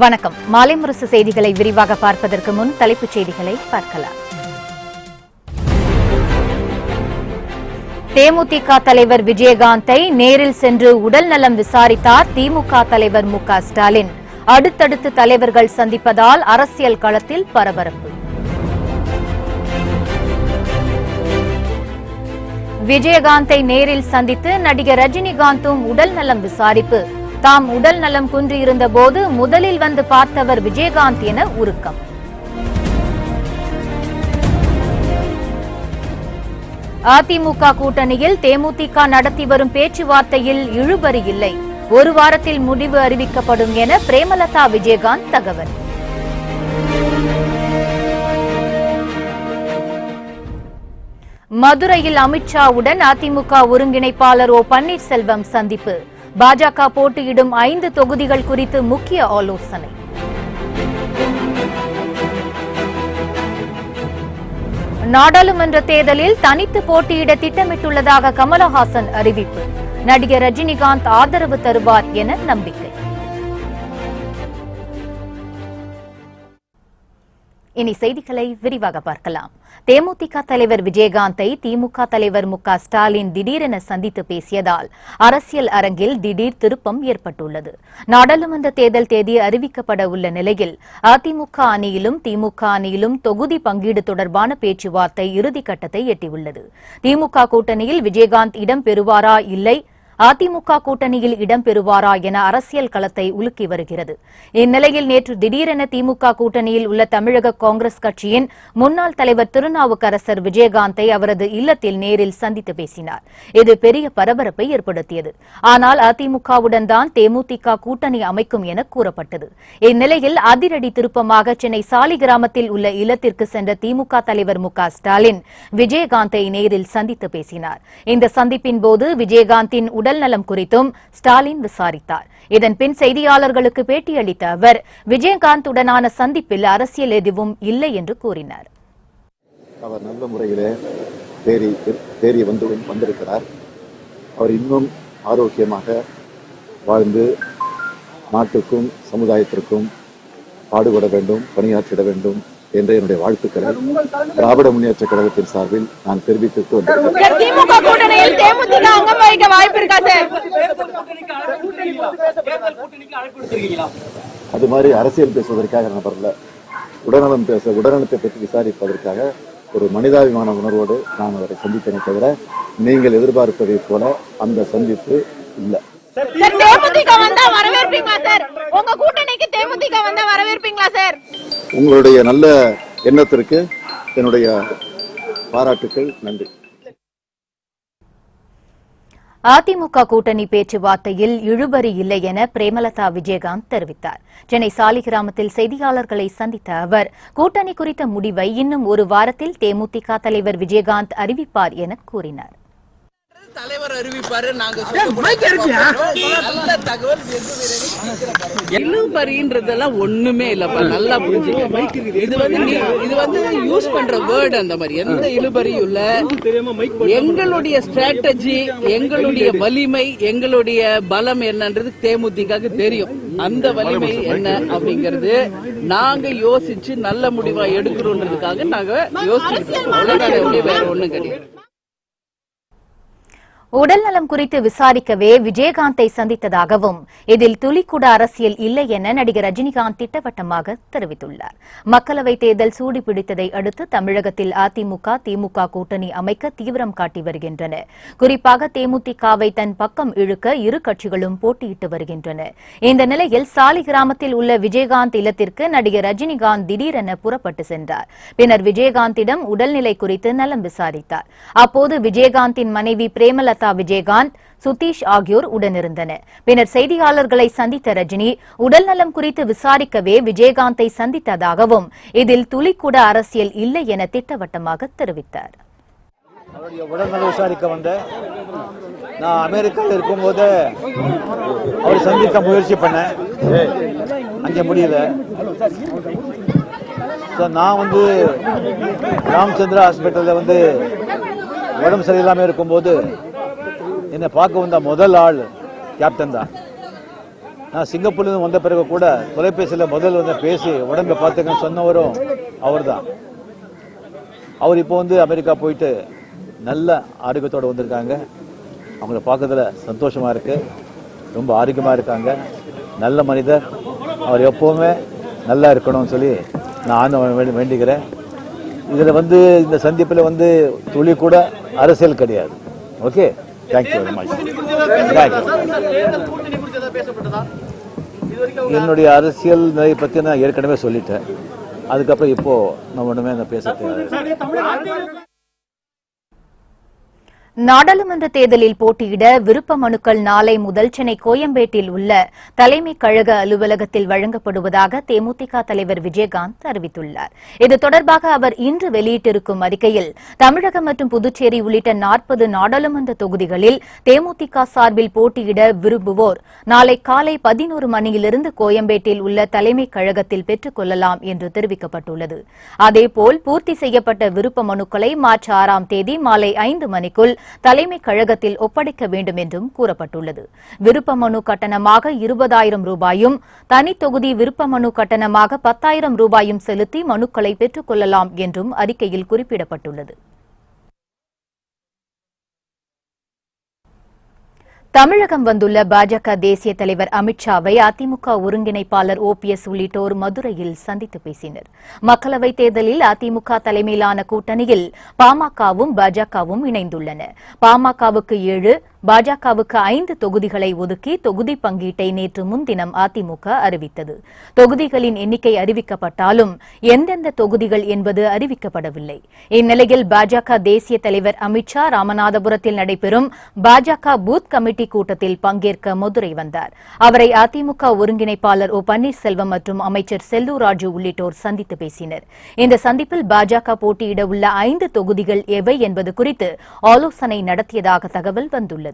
வணக்கம். மாலை முரசு செய்திகளை விரிவாக பார்ப்பதற்கு முன் தலைப்புச் செய்திகளை பார்க்கலாம். தேமுதிக தலைவர் விஜயகாந்தை நேரில் சென்று உடல்நலம் விசாரித்தார் திமுக தலைவர் மு.க. ஸ்டாலின். அடுத்தடுத்து தலைவர்கள் சந்திப்பதால் அரசியல் களத்தில் பரபரப்பு. விஜயகாந்தை நேரில் சந்தித்து நடிகர் ரஜினிகாந்தும் உடல்நலம் விசாரிப்பு. தாம் உடல் நலம் குன்றியிருந்த போது முதலில் வந்து பார்த்தவர் விஜயகாந்த் என உருக்கம். அதிமுக கூட்டணியில் தேமுதிக நடத்தி வரும் பேச்சுவார்த்தையில் இழுபறி இல்லை. ஒரு வாரத்தில் முடிவு அறிவிக்கப்படும் என பிரேமலதா விஜயகாந்த் தகவல். மதுரையில் அமித்ஷாவுடன் அதிமுக ஒருங்கிணைப்பாளர் ஓ பன்னீர்செல்வம் சந்திப்பு. பாஜக போட்டியிடும் 5 தொகுதிகள் குறித்து முக்கிய ஆலோசனை. நாடாளுமன்ற தேர்தலில் தனித்து போட்டியிட திட்டமிட்டுள்ளதாக கமலஹாசன் அறிவிப்பு. நடிகர் ரஜினிகாந்த் ஆதரவு தருவார் என நம்பிக்கை. இனி செய்திகளை விரிவாக பார்க்கலாம். தேமுதிக தலைவர் விஜயகாந்தை திமுக தலைவர் மு.க. ஸ்டாலின் திடீரென சந்தித்து பேசியதால் அரசியல் அரங்கில் திடீர் திருப்பம் ஏற்பட்டுள்ளது. நாடாளுமன்ற தேர்தல் தேதி அறிவிக்கப்பட உள்ள நிலையில் அதிமுக அணியிலும் திமுக அணியிலும் தொகுதி பங்கீடு தொடர்பான பேச்சுவார்த்தை இறுதிக்கட்டத்தை எட்டியுள்ளது. திமுக கூட்டணியில் விஜயகாந்த் இடம் பெறுவாரா இல்லை, அதிமுக கூட்டணியில் இடம்பெறுவாரா என அரசியல் களத்தை உலுக்கி வருகிறது. இந்நிலையில் நேற்று திடீரென திமுக கூட்டணியில் உள்ள தமிழக காங்கிரஸ் கட்சியின் முன்னாள் தலைவர் திருநாவுக்கரசர் விஜயகாந்தை அவரது இல்லத்தில் நேரில் சந்தித்து பேசினார். இது பெரிய பரபரப்பை ஏற்படுத்தியது. ஆனால் அதிமுகவுடன் தான் தேமுதிக கூட்டணி அமைக்கும் என கூறப்பட்டது. இந்நிலையில் அதிரடி திருப்பமாக சென்னை சாலிகிராமத்தில் உள்ள இல்லத்திற்கு சென்ற திமுக தலைவர் மு.க. ஸ்டாலின் விஜயகாந்தை நேரில் சந்தித்து பேசினார். இந்த சந்திப்பின் போது விஜயகாந்தின் உடல்நலம் குறித்தும் ஸ்டாலின் விசாரித்தார். இதன்பின் செய்தியாளர்களுக்கு பேட்டியளித்த அவர் விஜயகாந்துடனான சந்திப்பில் அரசியல் எதுவும் இல்லை என்று கூறினார். அவர் நல்ல முறையிலே தேறி வந்திருக்கிறார். அவர் இன்னும் ஆரோக்கியமாக வாழ்ந்து நாட்டுக்கும் சமுதாயத்திற்கும் பாடுபட வேண்டும், பணியாற்றிட வேண்டும் என்ற என்னுடைய வாழ்த்துக்களை திராவிட முன்னேற்ற கழகத்தின் சார்பில் நான் தெரிவித்துக் அது மாதிரி அரசியல் பேசுவதற்காக நான் வரல. உடல்நலத்தை பற்றி விசாரிப்பதற்காக ஒரு மனிதாபிமான உணர்வோடு நான் அவரை சந்தித்தேனே தவிர நீங்கள் எதிர்பார்ப்பதை போல அந்த சந்திப்பு இல்லை. உங்களுடைய நல்ல எண்ணத்திற்கு என்னுடைய பாராட்டுக்கள், நன்றி. அதிமுக கூட்டணி பேச்சுவார்த்தையில் இழுபறி இல்லை என பிரேமலதா விஜயகாந்த் தெரிவித்தார். சென்னை சாலிகிராமத்தில் செய்தியாளர்களை சந்தித்த அவர் கூட்டணி குறித்த முடிவை இன்னும் ஒரு வாரத்தில் தேமுதிக தலைவர் விஜயகாந்த் அறிவிப்பார் என கூறினார். தலைவர் அறிவிப்பாரு. இழுபறின்றதெல்லாம் ஒண்ணுமே இல்லப்பா, நல்லா புரிஞ்சுக்க. இது வந்து யூஸ் பண்ற வேர்டு அந்த மாதிரி எந்த இழுபறியும் இல்ல. எங்களுடைய ஸ்ட்ராட்டஜி, எங்களுடைய வலிமை, எங்களுடைய பலம் என்னன்றது தேமுதிக தெரியும். அந்த வலிமை என்ன அப்படிங்கறது நாங்க யோசிச்சு நல்ல முடிவா எடுக்கிறோன்றதுக்காக நாங்க யோசிச்சு, வேற ஒண்ணும் கிடையாது. உடல்நலம் குறித்து விசாரிக்கவே விஜயகாந்தை சந்தித்ததாகவும் இதில் துளிக்கூட அரசியல் இல்லை என நடிகர் ரஜினிகாந்த் திட்டவட்டமாக தெரிவித்துள்ளார். மக்களவைத் தேர்தல் சூடு பிடித்ததை அடுத்து தமிழகத்தில் அதிமுக திமுக கூட்டணி அமைக்க தீவிரம் காட்டி வருகின்றன. குறிப்பாக தேமுதிகவை தன் பக்கம் இழுக்க இரு கட்சிகளும் போட்டியிட்டு வருகின்றன. இந்த நிலையில் சாலிகிராமத்தில் உள்ள விஜயகாந்த் இல்லத்திற்கு நடிகர் ரஜினிகாந்த் திடீரென புறப்பட்டு சென்றார். பின்னர் விஜயகாந்திடம் உடல்நிலை குறித்து நலம் விசாரித்தார். அப்போது விஜயகாந்தின் மனைவி பிரேமலதா விஜயகாந்த், சுதீஷ் ஆகியோர் உடனிருந்தனர். பின்னர் செய்தியாளர்களை சந்தித்த ரஜினி உடல்நலம் குறித்து விசாரிக்கவே விஜயகாந்தை சந்தித்ததாகவும் இதில் துளிக்கூட அரசியல் இல்லை என திட்டவட்டமாக தெரிவித்தார். அவருடைய உடல்நல விசாரிக்க வந்த நான் அமெரிக்காவில் இருக்கும்போது அவரை சந்திக்க முயற்சி பண்ணேன், அங்கே முடியல. நான் வந்து ராமச்சந்திரா ஹாஸ்பிட்டலில் உடம்பு சரியில்லாமல் இருக்கும்போது என்னை பார்க்க வந்த முதல் ஆள் கேப்டன் தான். நான் சிங்கப்பூர்லேருந்து வந்த பிறகு கூட தொலைபேசியில் முதல்ல வந்து பேசி உடம்பை பார்த்துக்கன்னு சொன்னவரும் அவர் தான். அவர் இப்போ வந்து அமெரிக்கா போயிட்டு நல்ல ஆரோக்கியத்தோடு வந்திருக்காங்க. அவங்கள பார்க்கறதுல சந்தோஷமாக இருக்குது. ரொம்ப ஆரோக்கியமாக இருக்காங்க. நல்ல மனிதர். அவர் எப்போவுமே நல்லா இருக்கணும்னு சொல்லி நான் வேண்டிக்கிறேன். இதில் வந்து இந்த சந்திப்பில் வந்து துளி கூட அரசியல் கிடையாது. Okay, thank you very much. என்னுடைய அரசியல் நிலை பற்றி நான் ஏற்கனவே சொல்லிட்டேன். அதுக்கப்புறம் இப்போ நான் ஒன்றுமே நான் பேச தேவை. நாடாளுமன்ற தேர்தலில் போட்டியிட விருப்ப மனுக்கள் நாளை முதல் சென்னை கோயம்பேட்டில் உள்ள தலைமை கழக அலுவலகத்தில் வழங்கப்படுவதாக தேமுதிக தலைவர் விஜயகாந்த் அறிவித்துள்ளார். இது தொடர்பாக அவர் இன்று வெளியிட்டிருக்கும் அறிக்கையில் தமிழகம் மற்றும் புதுச்சேரி உள்ளிட்ட 40 நாடாளுமன்ற தொகுதிகளில் தேமுதிக சார்பில் போட்டியிட விரும்புவோர் நாளை காலை 11 மணியிலிருந்து கோயம்பேட்டில் உள்ள தலைமை கழகத்தில் பெற்றுக் கொள்ளலாம் என்று தெரிவிக்கப்பட்டுள்ளது. அதேபோல் பூர்த்தி செய்யப்பட்ட விருப்ப மனுக்களை மார்ச் 6ஆம் தேதி மாலை 5 மணிக்குள் தலைமை கழகத்தில் ஒப்படைக்க வேண்டும் என்றும் கூறப்பட்டுள்ளது. விருப்ப மனு கட்டணமாக 20,000 ரூபாயும் தனி தொகுதி விருப்ப மனு கட்டணமாக 10,000 ரூபாயும் செலுத்தி மனுக்களை பெற்றுக் கொள்ளலாம் என்றும் அறிக்கையில் குறிப்பிடப்பட்டுள்ளது. தமிழகம் வந்துள்ள பாஜக தேசிய தலைவர் அமித்ஷாவை அதிமுக ஒருங்கிணைப்பாளர் OPS உள்ளிட்டோர் மதுரையில் சந்தித்து பேசினர். மக்களவைத் தேர்தலில் அதிமுக தலைமையிலான கூட்டணியில் பாமகவும் பாஜகவும் இணைந்துள்ளன. பாமகவுக்கு 7, பாஜகவுக்கு 5 தொகுதிகளை ஒதுக்கி தொகுதி பங்கீட்டை நேற்று முன்தினம் அதிமுக அறிவித்தது. தொகுதிகளின் எண்ணிக்கை அறிவிக்கப்பட்டாலும் எந்தெந்த தொகுதிகள் என்பது அறிவிக்கப்படவில்லை. இந்நிலையில் பாஜக தேசிய தலைவர் அமித்ஷா ராமநாதபுரத்தில் நடைபெறும் பாஜக பூத் கமிட்டி கூட்டத்தில் பங்கேற்க மதுரை வந்தார். அவரை அதிமுக ஒருங்கிணைப்பாளர் O பன்னீர்செல்வம் மற்றும் அமைச்சர் செல்லூர் ராஜு உள்ளிட்டோர் சந்தித்து பேசினர். இந்த சந்திப்பில் பாஜக போட்டியிட உள்ள 5 தொகுதிகள் எவை என்பது குறித்து ஆலோசனை நடத்தியதாக தகவல் வந்துள்ளது.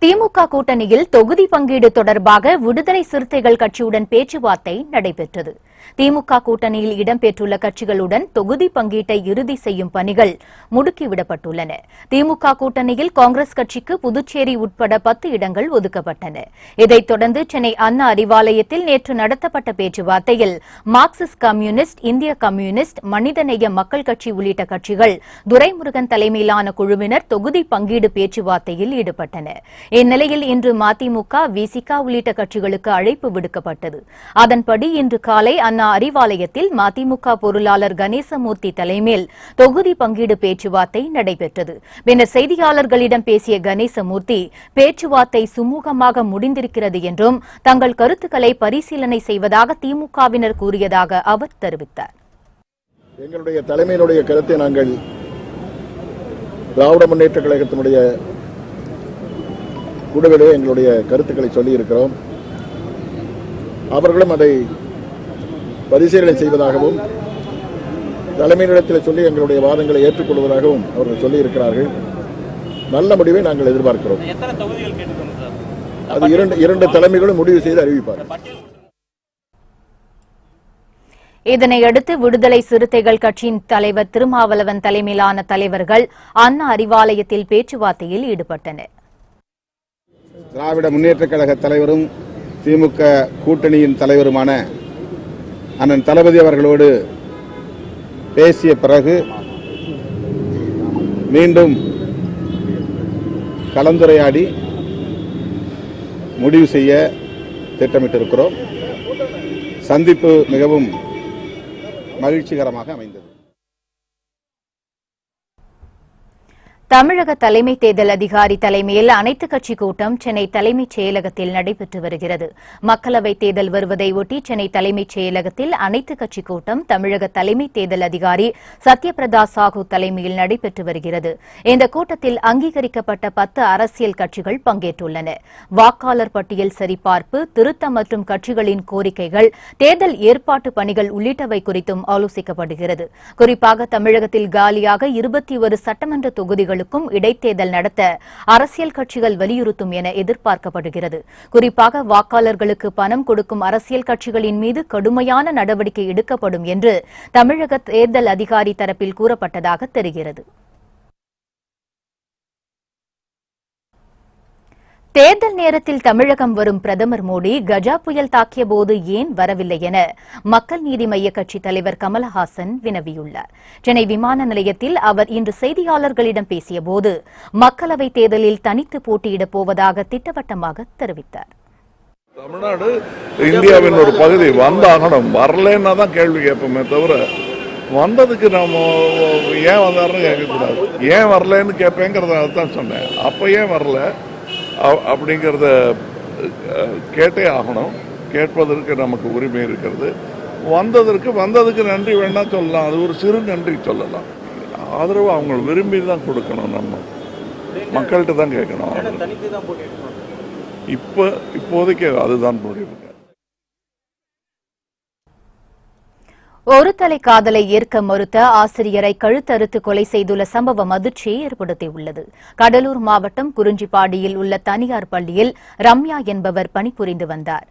திமுக கூட்டணியில் தொகுதி பங்கீடு தொடர்பாக விடுதலை சிறுத்தைகள் கட்சியுடன் பேச்சுவார்த்தை நடைபெற்றது. திமுக கூட்டணியில் இடம்பெற்றுள்ள கட்சிகளுடன் தொகுதி பங்கீட்டை இறுதி செய்யும் பணிகள் முடுக்கிவிடப்பட்டுள்ளன. திமுக கூட்டணியில் காங்கிரஸ் கட்சிக்கு புதுச்சேரி உட்பட 10 இடங்கள் ஒதுக்கப்பட்டன. இதைத் தொடர்ந்து சென்னை அண்ணா அறிவாலயத்தில் நேற்று நடத்தப்பட்ட பேச்சுவார்த்தையில் மார்க்சிஸ்ட் கம்யூனிஸ்ட், இந்திய கம்யூனிஸ்ட், மனிதநேய மக்கள் கட்சி உள்ளிட்ட கட்சிகள் துரைமுருகன் தலைமையிலான குழுவினர் தொகுதி பங்கீடு பேச்சுவார்த்தையில் ஈடுபட்டனர். இந்நிலையில் இன்று மதிமுக, விசிக உள்ளிட்ட கட்சிகளுக்கு அழைப்பு விடுக்கப்பட்டது. அதன்படி இன்று காலை அண்ணா அறிவாலயத்தில் மதிமுக பொருளாளர் கணேசமூர்த்தி தலைமையில் தொகுதி பங்கீடு பேச்சுவார்த்தை நடைபெற்றது. பின்னர் செய்தியாளர்களிடம் பேசிய கணேசமூர்த்தி, பேச்சுவார்த்தை சுமூகமாக முடிந்திருக்கிறது என்றும் தங்கள் கருத்துக்களை பரிசீலனை செய்வதாக திமுகவினர் கூறியதாக அவர் தெரிவித்தார். எங்களுடைய தலைமையினுடைய கருத்தை நாங்கள் திராவிட முன்னேற்ற கழகத்தினுடைய கூடவே எங்களுடைய கருத்துக்களை சொல்லியிருக்கிறோம். அவர்களும் அதை பரிசீலனை செய்வதாகவும் தலைமையிடத்தில் சொல்லி எங்களுடைய வாதங்களை ஏற்றுக்கொள்வதாகவும் அவர்கள் சொல்லியிருக்கிறார்கள். நல்ல முடிவை நாங்கள் எதிர்பார்க்கிறோம். அது இரண்டு தலைமைகளும் முடிவு செய்து அறிவிப்பார்கள். இதனையடுத்து விடுதலை சிறுத்தைகள் கட்சியின் தலைவர் திருமாவளவன் தலைமையிலான தலைவர்கள் அண்ணா அறிவாலயத்தில் பேச்சுவார்த்தையில் ஈடுபட்டனர். திராவிட முன்னேற்ற கழக தலைவரும் திமுக கூட்டணியின் தலைவருமான அண்ணன் தளபதி அவர்களோடு பேசிய பிறகு மீண்டும் கலந்துரையாடி முடிவு செய்ய திட்டமிட்டிருக்கிறோம். சந்திப்பு மிகவும் மகிழ்ச்சிகரமாக அமைந்தது. தமிழக தலைமை தேர்தல் அதிகாரி தலைமையில் அனைத்துக் கட்சி கூட்டம் சென்னை தலைமைச் செயலகத்தில் நடைபெற்று வருகிறது. மக்களவைத் தேர்தல் வருவதை ஒட்டி சென்னை தலைமைச் செயலகத்தில் அனைத்துக் கட்சி கூட்டம் தமிழக தலைமை தேர்தல் அதிகாரி சத்யபிரதா சாஹூ தலைமையில் நடைபெற்று வருகிறது. இந்த கூட்டத்தில் அங்கீகரிக்கப்பட்ட 10 அரசியல் கட்சிகள் பங்கேற்றுள்ளன. வாக்காளர் பட்டியல் சரிபார்ப்பு, திருத்தம் மற்றும் கட்சிகளின் கோரிக்கைகள், தேர்தல் ஏற்பாட்டு பணிகள் உள்ளிட்டவை குறித்தும் ஆலோசிக்கப்படுகிறது. குறிப்பாக தமிழகத்தில் காலியாக 21 சட்டமன்ற தொகுதிகள் இடைத்தேர்தல் நடத்த அரசியல் கட்சிகள் வலியுறுத்தும் என எதிர்பார்க்கப்படுகிறது. குறிப்பாக வாக்காளர்களுக்கு பணம் கொடுக்கும் அரசியல் கட்சிகளின் மீது கடுமையான நடவடிக்கை எடுக்கப்படும் என்று தமிழக தேர்தல் அதிகாரி தரப்பில் கூறப்பட்டதாக தெரிகிறது. தேர்தல் நேரத்தில் தமிழகம் வரும் பிரதமர் மோடி கஜா புயல் தாக்கிய போது ஏன் வரவில்லை என மக்கள் நீதி மய்ய கட்சித் தலைவர் கமலஹாசன் வினவியுள்ளார். சென்னை விமான நிலையத்தில் அவர் இன்று செய்தியாளர்களிடம் பேசியபோது மக்களவைத் தேர்தலில் தனித்து போட்டியிடப் போவதாக திட்டவட்டமாக தெரிவித்தார். தமிழ்நாடு இந்தியாவின் ஒரு பகுதி வந்தாகணும், வரலன்னா தான் கேள்வி கேட்போமே தவிர வந்ததுக்கு நம்ம ஏன் வந்தாருன்னு கேட்கக்கூடாது. ஏன் வரலன்னு கேட்பேங்கிறத தான் சொன்னேன். அப்போ ஏன் வரல அப்படிங்கிறத கேட்டே ஆகணும். கேட்பதற்கு நமக்கு உரிமை இருக்கிறது. வந்ததுக்கு நன்றி வேணா சொல்லலாம், அது ஒரு சிறு நன்றி சொல்லலாம். ஆதரவு அவங்க விரும்பி தான் கொடுக்கணும், நம்ம மக்கள்கிட்ட தான் கேட்கணும். இப்போதைக்கு அதுதான் முடிவு. ஒரு தலை காதலை ஏற்க மறுத்த ஆசிரியரை கழுத்தறுத்து கொலை செய்துள்ள சம்பவம் அதிர்ச்சியை ஏற்படுத்தியுள்ளது. கடலூர் மாவட்டம் குறிஞ்சிப்பாடியில் உள்ள தனியார் பள்ளியில் ரம்யா என்பவர் பணிபுரிந்து வந்தார்.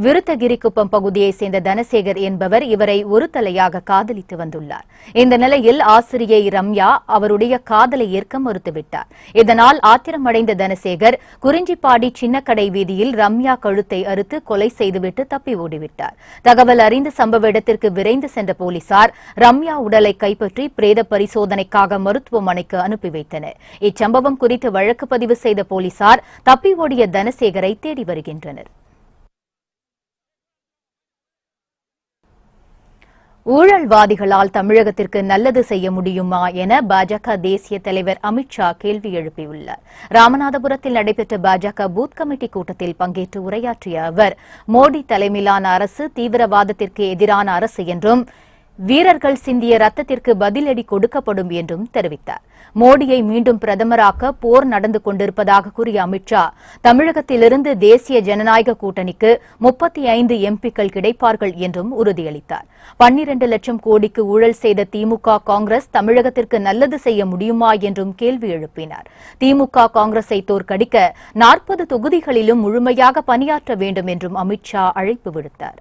விருத்தகிரிக்குப்பம் பகுதியைச் சேர்ந்த தனசேகர் என்பவர் இவரை ஒரு தலையாக காதலித்து வந்துள்ளார். இந்த நிலையில் ஆசிரியை ரம்யா அவருடைய காதலை ஏற்க மறுத்துவிட்டார். இதனால் ஆத்திரமடைந்த தனசேகர் குறிஞ்சிப்பாடி சின்னக்கடை வீதியில் ரம்யா கழுத்தை அறுத்து கொலை செய்துவிட்டு தப்பி ஓடிவிட்டார். தகவல் அறிந்து சம்பவ இடத்திற்கு விரைந்து சென்ற போலீசார் ரம்யா உடலை கைப்பற்றி பிரேத பரிசோதனைக்காக மருத்துவமனைக்கு அனுப்பி வைத்தனர். இச்சம்பவம் குறித்து வழக்கு பதிவு செய்த போலீசார் தப்பி ஓடிய தனசேகரை தேடி வருகின்றனர். ஊழல்வாதிகளால் தமிழகத்திற்கு நல்லது செய்ய முடியுமா என பாஜக தேசிய தலைவர் அமித்ஷா கேள்வி எழுப்பியுள்ளார். ராமநாதபுரத்தில் நடைபெற்ற பாஜக பூத் கமிட்டி கூட்டத்தில் பங்கேற்று உரையாற்றிய அவர், மோடி தலைமையிலான அரசு தீவிரவாதத்திற்கு எதிரான அரசு என்றும் வீரர்கள் சிந்திய ரத்தத்திற்கு பதிலடி கொடுக்கப்படும் என்றும் தெரிவித்தார். மோடியை மீண்டும் பிரதமராக்க போர் நடந்து கொண்டிருப்பதாக கூறிய அமித்ஷா, தமிழகத்திலிருந்து தேசிய ஜனநாயக கூட்டணிக்கு 35 எம்பிக்கள் கிடைப்பார்கள் என்றும் உறுதியளித்தார். 12 லட்சம் கோடிக்கு ஊழல் செய்த திமுக காங்கிரஸ் தமிழகத்திற்கு நல்லது செய்ய முடியுமா என்றும் கேள்வி எழுப்பினார். திமுக காங்கிரஸை தோற்கடிக்க 40 தொகுதிகளிலும் முழுமையாக பணியாற்ற வேண்டும் என்றும் அமித்ஷா அழைப்பு விடுத்தார்.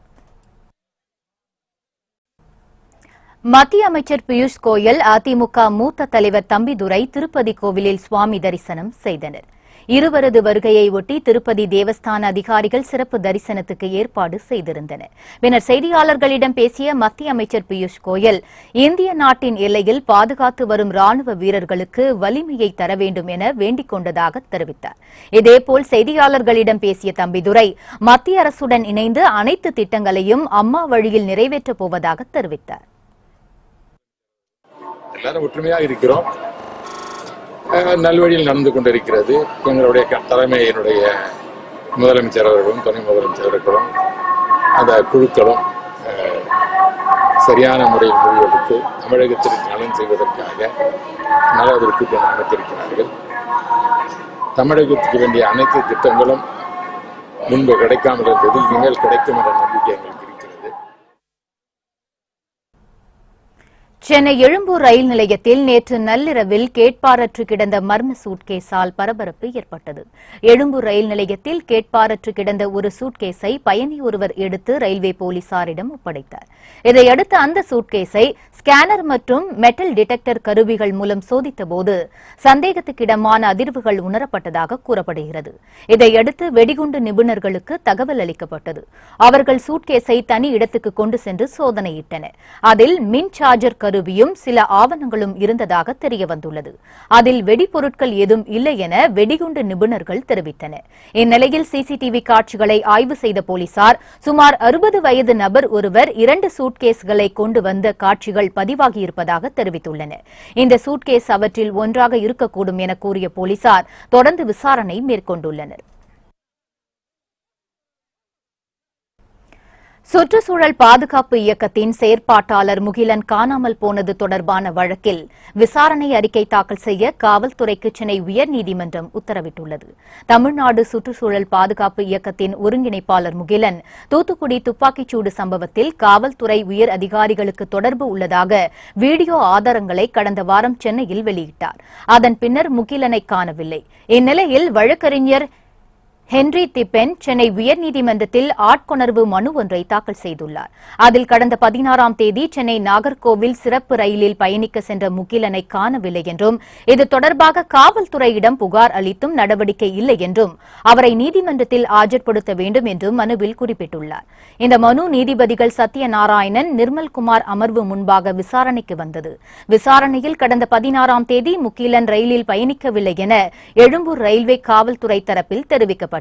மத்திய அமைச்சர் பியூஷ் கோயல், அதிமுக மூத்த தலைவர் தம்பிதுரை திருப்பதி கோவிலில் சுவாமி தரிசனம் செய்தனர். இருவரது வருகையை ஒட்டி திருப்பதி தேவஸ்தான அதிகாரிகள் சிறப்பு தரிசனத்துக்கு ஏற்பாடு செய்திருந்தனர். பின்னர் செய்தியாளர்களிடம் பேசிய மத்திய அமைச்சர் பியூஷ் கோயல், இந்திய நாட்டின் எல்லையில் பாதுகாத்து வரும் ராணுவ வீரர்களுக்கு வலிமையை தர வேண்டும் என வேண்டிக் கொண்டதாக தெரிவித்தார். இதேபோல் செய்தியாளர்களிடம் பேசிய தம்பிதுரை, மத்திய அரசுடன் இணைந்து அனைத்து திட்டங்களையும் அம்மா வழியில் நிறைவேற்றப் போவதாக தெரிவித்தார். எல்லாரும் ஒற்றுமையாக இருக்கிறோம். நல்வழியில் நடந்து கொண்டிருக்கிறது. எங்களுடைய தலைமையினுடைய முதலமைச்சர் அவர்களும் துணை முதலமைச்சர் அவர்களும் அந்த குழுக்களும் சரியான முறையில் முடிவெடுத்து தமிழகத்திற்கு நலன் செய்வதற்காக நல்ல ஒரு கூட்டணி அமைத்திருக்கிறார்கள். தமிழகத்துக்கு வேண்டிய அனைத்து திட்டங்களும் முன்பு கிடைக்காமல் இருந்தது, இனிமேல் கிடைக்கும் என்ற நம்பிக்கை எங்களுக்கு இருக்கிறது. சென்னை எழும்பூர் ரயில் நிலையத்தில் நேற்று நள்ளிரவில் கேட்பாரற்று கிடந்த மர்ம சூட்கேஸால் பரபரப்பு ஏற்பட்டது. எழும்பூர் ரயில் நிலையத்தில் கேட்பாரற்று கிடந்த ஒரு சூட்கேஸை பயணி ஒருவர் எடுத்து ரயில்வே போலீசாரிடம் ஒப்படைத்தார். இதையடுத்து அந்த சூட்கேஸை ஸ்கேனர் மற்றும் மெட்டல் டிடெக்டர் கருவிகள் மூலம் சோதித்தபோது சந்தேகத்துக்கிடமான அதிர்வுகள் உணரப்பட்டதாக கூறப்படுகிறது. இதையடுத்து வெடிகுண்டு நிபுணர்களுக்கு தகவல் அளிக்கப்பட்டது. அவர்கள் சூட்கேஸை தனி இடத்துக்கு கொண்டு சென்று சோதனையிட்டனர். அதில் மின் சார்ஜர் கருவியும் சில ஆவணங்களும் இருந்ததாக தெரியவந்துள்ளது. அதில் வெடிபொருட்கள் ஏதும் இல்லை என வெடிகுண்டு நிபுணர்கள் தெரிவித்தனர். இந்நிலையில் சிசிடிவி காட்சிகளை ஆய்வு செய்த போலீசார் சுமார் 60 வயது நபர் ஒருவர் 2 சூட்கேஸ்களை கொண்டு வந்த காட்சிகள் பதிவாகியிருப்பதாக தெரிவித்துள்ளனர். இந்த சூட்கேஸ் அவற்றில் ஒன்றாக இருக்கக்கூடும் என கூறிய போலீசார் தொடர்ந்து விசாரணை மேற்கொண்டுள்ளனர். சுற்றுச்சூழல் பாதுகாப்பு இயக்கத்தின் செயற்பாட்டாளர் முகிலன் காணாமல் போனது தொடர்பான வழக்கில் விசாரணை அறிக்கை தாக்கல் செய்ய காவல்துறைக்கு சென்னை உயர்நீதிமன்றம் உத்தரவிட்டுள்ளது. தமிழ்நாடு சுற்றுச்சூழல் பாதுகாப்பு இயக்கத்தின் ஒருங்கிணைப்பாளர் முகிலன் தூத்துக்குடி துப்பாக்கிச்சூடு சம்பவத்தில் காவல்துறை உயர் அதிகாரிகளுக்கு தொடர்பு உள்ளதாக வீடியோ ஆதாரங்களை கடந்த வாரம் சென்னையில் வெளியிட்டார். அதன் பின்னர் முகிலனை காணவில்லை. இந்நிலையில் வழக்கறிஞர் ஹென்றி திப்பென் சென்னை உயர்நீதிமன்றத்தில் ஆட்கொணர்வு மனு ஒன்றை தாக்கல் செய்துள்ளார். அதில் கடந்த 16ஆம் தேதி சென்னை நாகர்கோவில் சிறப்பு ரயிலில் பயணிக்க சென்ற முகிலனை காணவில்லை என்றும், இது தொடர்பாக காவல்துறையிடம் புகார் அளித்தும் நடவடிக்கை இல்லை என்றும், அவரை நீதிமன்றத்தில் ஆஜர்படுத்த வேண்டும் என்றும் மனுவில் குறிப்பிட்டுள்ளார். இந்த மனு நீதிபதிகள் சத்யநாராயணன், நிர்மல்குமார் அமர்வு முன்பாக விசாரணைக்கு வந்தது. விசாரணையில் கடந்த 16ஆம் தேதி முகிலன் ரயிலில் பயணிக்கவில்லை என எழும்பூர் ரயில்வே காவல்துறை தரப்பில் தெரிவிக்கப்பட்டது.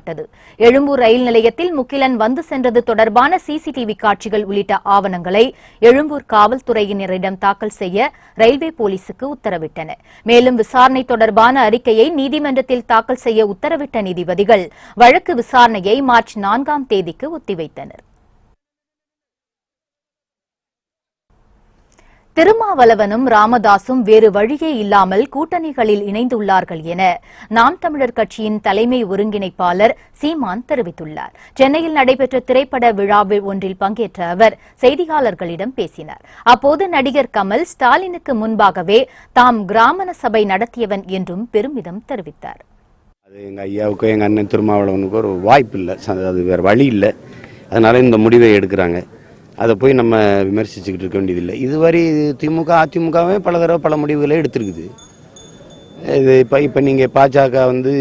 எழும்பூர் ரயில் நிலையத்தில் முகிலன் வந்து சென்றது தொடர்பான சிசிடிவி காட்சிகள் உள்ளிட்ட ஆவணங்களை எழும்பூர் காவல்துறையினரிடம் தாக்கல் செய்ய ரயில்வே போலீசுக்கு உத்தரவிட்டனர். மேலும் விசாரணை தொடர்பான அறிக்கையை நீதிமன்றத்தில் தாக்கல் செய்ய உத்தரவிட்ட நீதிபதிகள் வழக்கு விசாரணையை மார்ச் 4ஆம் தேதிக்கு ஒத்திவைத்தனர். திருமாவளவனும் ராமதாசும் வேறு வழியே இல்லாமல் கூட்டணிகளில் இணைந்துள்ளார்கள் என நாம் தமிழர் கட்சியின் தலைமை ஒருங்கிணைப்பாளர் சீமான் தெரிவித்துள்ளார். சென்னையில் நடைபெற்ற திரைப்பட விழாவில் ஒன்றில் பங்கேற்ற அவர் செய்தியாளர்களிடம் பேசினார். அப்போது நடிகர் கமல் ஸ்டாலினுக்கு முன்பாகவே தாம் கிராம சபை நடத்தியவன் என்றும் பெருமிதம் தெரிவித்தார். அது எங்க ஐயாவுக்கும் எங்க அண்ணன் திருமாவளவனுக்கும் ஒரு வாய்ப்பு இல்லை, அது வேற வழி இல்லை. அதனால இந்த முடிவை எடுக்கிறாங்க. அதை போய் நம்ம விமர்சிச்சுக்கிட்டு இருக்க வேண்டியதில்லை. இதுவரை திமுக அதிமுகவே பல தடவை பல முடிவுகளை எடுத்திருக்குது. இது இப்போ நீங்கள் பாஜக வந்து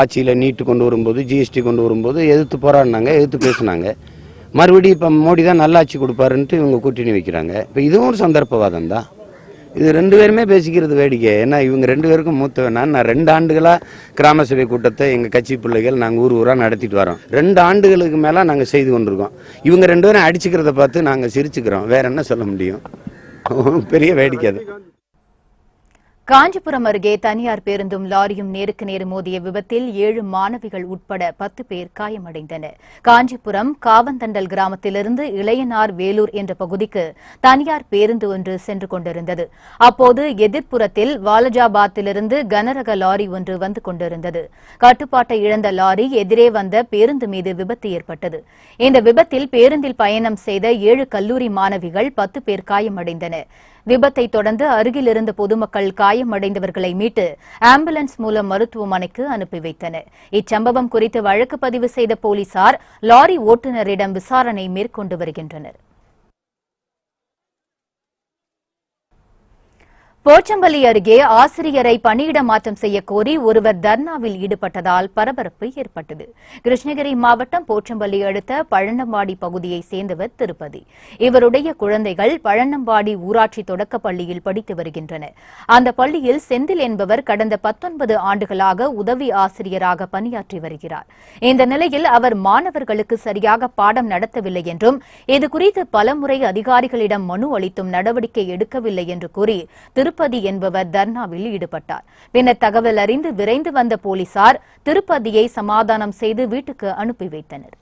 ஆட்சியில் நீட்டு கொண்டு வரும்போது, ஜிஎஸ்டி கொண்டு வரும்போது எதிர்த்து போராடினாங்க, எதிர்த்து பேசினாங்க. மறுபடியும் இப்போ மோடி தான் நல்லாட்சி கொடுப்பாருன்ட்டு இவங்க கூட்டணி வைக்கிறாங்க. இப்போ இதுவும் ஒரு சந்தர்ப்பவாதம் தான். இது ரெண்டு பேருமே பேசிக்கிறது வேடிக்கை. ஏன்னா இவங்க ரெண்டு பேருக்கும் மூத்தவன் நான் 2 ஆண்டுகளாக கிராம சபை கூட்டத்தை எங்கள் கட்சி பிள்ளைகள் நாங்கள் ஊராக நடத்திட்டு வரோம். 2 ஆண்டுகளுக்கு மேலே நாங்கள் செய்து கொண்டிருக்கோம். இவங்க 2 பேரும் அடிச்சுக்கிறத பார்த்து நாங்கள் சிரிச்சுக்கிறோம். வேற என்ன சொல்ல முடியும்? பெரிய வேடிக்கை அது. காஞ்சிபுரம் அருகே தனியார் பேருந்தும் லாரியும் நேருக்கு நேர் மோதிய விபத்தில் 7 மாணவிகள் உட்பட 10 பேர் காயமடைந்தனர். காஞ்சிபுரம் காவந்தண்டல் கிராமத்திலிருந்து இளையனார் வேலூர் என்ற பகுதிக்கு தனியார் பேருந்து ஒன்று சென்று கொண்டிருந்தது. அப்போது எதிர்ப்புறத்தில் வாலஜாபாத்திலிருந்து கனரக லாரி ஒன்று வந்து கொண்டிருந்தது. கட்டுப்பாட்டை இழந்த லாரி எதிரே வந்த பேருந்து மீது விபத்து ஏற்பட்டது. இந்த விபத்தில் பேருந்தில் பயணம் செய்த 7 கல்லூரி மாணவிகள் 10 பேர் காயமடைந்தனர். விபத்தை தொடர்ந்து அருகில் இருந்த பொதுமக்கள் காயமடைந்தவர்களை மீட்டு ஆம்புலன்ஸ் மூலம் மருத்துவமனைக்கு அனுப்பி வைத்தனர். இச்சம்பவம் குறித்து வழக்கு பதிவு செய்த போலீசார் லாரி ஓட்டுநரிடம் விசாரணை மேற்கொண்டு வருகின்றனர். போச்சம்பள்ளி அருகே ஆசிரியரை பணியிட மாற்றம் செய்ய கோரி ஒருவர் தர்ணாவில் ஈடுபட்டதால் பரபரப்பு ஏற்பட்டது. கிருஷ்ணகிரி மாவட்டம் போச்சம்பள்ளி அடுத்த பழனம்பாடி பகுதியை சேர்ந்தவர் திருப்பதி. இவருடைய குழந்தைகள் பழனம்பாடி ஊராட்சி தொடக்கப் பள்ளியில் படித்து வருகின்றனர். அந்த பள்ளியில் செந்தில் என்பவர் கடந்த 19 ஆண்டுகளாக உதவி ஆசிரியராக பணியாற்றி வருகிறார். இந்த நிலையில் அவர் மாணவர்களுக்கு சரியாக பாடம் நடத்தவில்லை என்றும், இதுகுறித்து பலமுறை அதிகாரிகளிடம் மனு அளித்தும் நடவடிக்கை எடுக்கவில்லை என்று கூறி திருப்பதி என்பவர் தர்ணாவில் ஈடுபட்டார். பின்னர் தகவல் அறிந்து விரைந்து வந்த போலீசார் திருப்பதியை சமாதானம் செய்து வீட்டுக்கு அனுப்பி வைத்தனர்.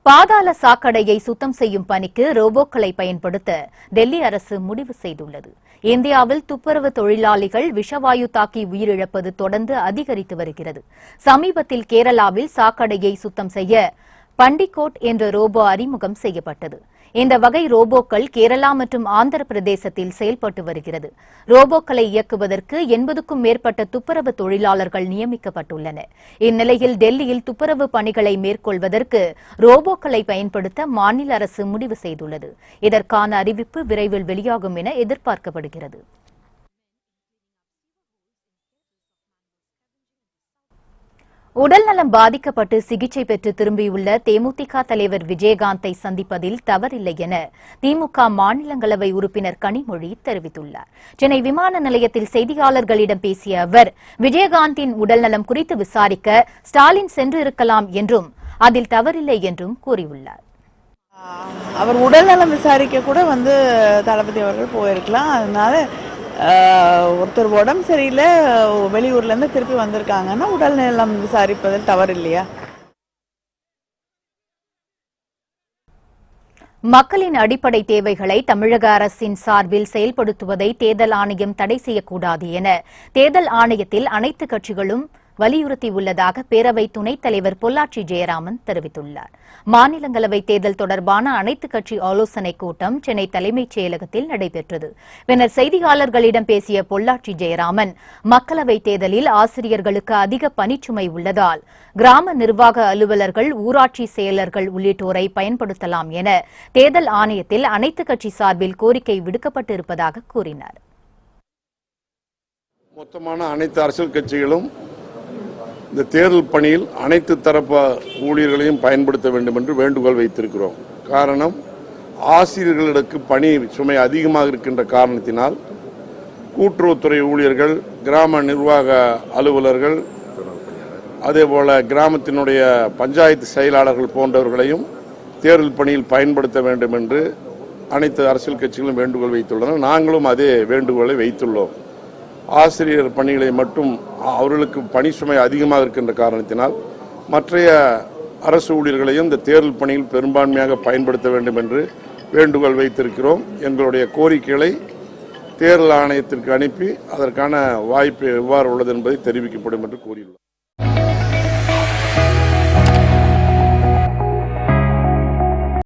பாதாள சாக்கடையை சுத்தம் செய்யும் பணிக்கு ரோபோக்களை பயன்படுத்த டெல்லி அரசு முடிவு செய்துள்ளது. இந்தியாவில் துப்புரவு தொழிலாளிகள் விஷவாயு தாக்கி உயிரிழப்பது தொடர்ந்து அதிகரித்து வருகிறது. சமீபத்தில் கேரளாவில் சாக்கடையை சுத்தம் செய்ய பண்டிகோட் என்ற ரோபோ அறிமுகம் செய்யப்பட்டது. இந்த வகை ரோபோக்கள் கேரளா மற்றும் ஆந்திர பிரதேசத்தில் செயல்பட்டு வருகிறது. ரோபோக்களை இயக்குவதற்கு 80க்கும் மேற்பட்ட துப்புரவு தொழிலாளர்கள் நியமிக்கப்பட்டுள்ளனர். இந்நிலையில் டெல்லியில் துப்புரவு பணிகளை மேற்கொள்வதற்கு ரோபோக்களை பயன்படுத்த மாநில அரசு முடிவு செய்துள்ளது. இதற்கான அறிவிப்பு விரைவில் வெளியாகும் என எதிர்பார்க்கப்படுகிறது. உடல்நலம் பாதிக்கப்பட்டு சிகிச்சை பெற்று திரும்பியுள்ள தேமுதிக தலைவர் விஜயகாந்தை சந்திப்பதில் தவறில்லை என திமுக மாநிலங்களவை உறுப்பினர் கனிமொழி தெரிவித்துள்ளார். சென்னை விமான நிலையத்தில் செய்தியாளர்களிடம் பேசிய அவர், விஜயகாந்தின் உடல்நலம் குறித்து விசாரிக்க ஸ்டாலின் சென்று இருக்கலாம் என்றும் அதில் தவறில்லை என்றும் கூறியுள்ளார். அவர் உடல்நலம் விசாரிக்க கூட தளபதி அவர்கள் போயிருக்கலாம். அதனால ஒருத்தர் உடம்பு சரியில்லை, வெளியூர்ல இருந்து திருப்பி வந்திருக்காங்கன்னா உடல் நலம் விசாரிப்பதில் தவறு இல்லையா? மக்களின் அடிப்படை தேவைகளை தமிழக அரசின் சார்பில் செயல்படுத்துவதை தேர்தல் ஆணையம் தடை செய்யக்கூடாது என தேர்தல் ஆணையத்தில் அனைத்து கட்சிகளும் வலியுறுத்தியுள்ளதாக பேரவை துணைத் தலைவர் பொள்ளாச்சி ஜெயராமன் தெரிவித்துள்ளார். மாநிலங்களவை தேர்தல் தொடர்பான அனைத்துக் கட்சி ஆலோசனைக் கூட்டம் சென்னை தலைமைச் செயலகத்தில் நடைபெற்றது. பின்னர் செய்தியாளர்களிடம் பேசிய பொள்ளாச்சி ஜெயராமன், மக்களவைத் தேர்தலில் ஆசிரியர்களுக்கு அதிக பணிச்சுமை உள்ளதால் கிராம நிர்வாக அலுவலர்கள், ஊராட்சி செயலர்கள் உள்ளிட்டோரை பயன்படுத்தலாம் என தேர்தல் ஆணையத்தில் அனைத்துக் கட்சி சார்பில் கோரிக்கை விடுக்கப்பட்டிருப்பதாக கூறினார். மொத்தமான அனைத்து அரசியல் கட்சிகளும் இந்த தேர்தல் பணியில் அனைத்து தரப்பு ஊழியர்களையும் பயன்படுத்த வேண்டும் என்று வேண்டுகோள் வைத்திருக்கிறோம். காரணம், ஆசிரியர்களுக்கு பணி சுமை அதிகமாக இருக்கின்ற காரணத்தினால் கூட்டுறவுத்துறை ஊழியர்கள், கிராம நிர்வாக அலுவலர்கள், அதேபோல கிராமத்தினுடைய பஞ்சாயத்து செயலாளர்கள் போன்றவர்களையும் தேர்தல் பணியில் பயன்படுத்த வேண்டும் என்று அனைத்து அரசியல் கட்சிகளும் வேண்டுகோள் வைத்துள்ளனர். நாங்களும் அதே வேண்டுகோளை வைத்துள்ளோம். ஆசிரியர் பணிகளை மட்டும் அவர்களுக்கு பணி சுமை அதிகமாக இருக்கின்ற காரணத்தினால் மற்றைய அரசு ஊழியர்களையும் இந்த தேர்தல் பணியில் பெரும்பான்மையாக பயன்படுத்த வேண்டும் என்று வேண்டுகோள் வைத்திருக்கிறோம். எங்களுடைய கோரிக்கைகளை தேர்தல் ஆணையத்திற்கு அனுப்பி அதற்கான வாய்ப்பு எவ்வாறு உள்ளது என்பதை தெரிவிக்கப்படும் என்று கூறியுள்ளோம்.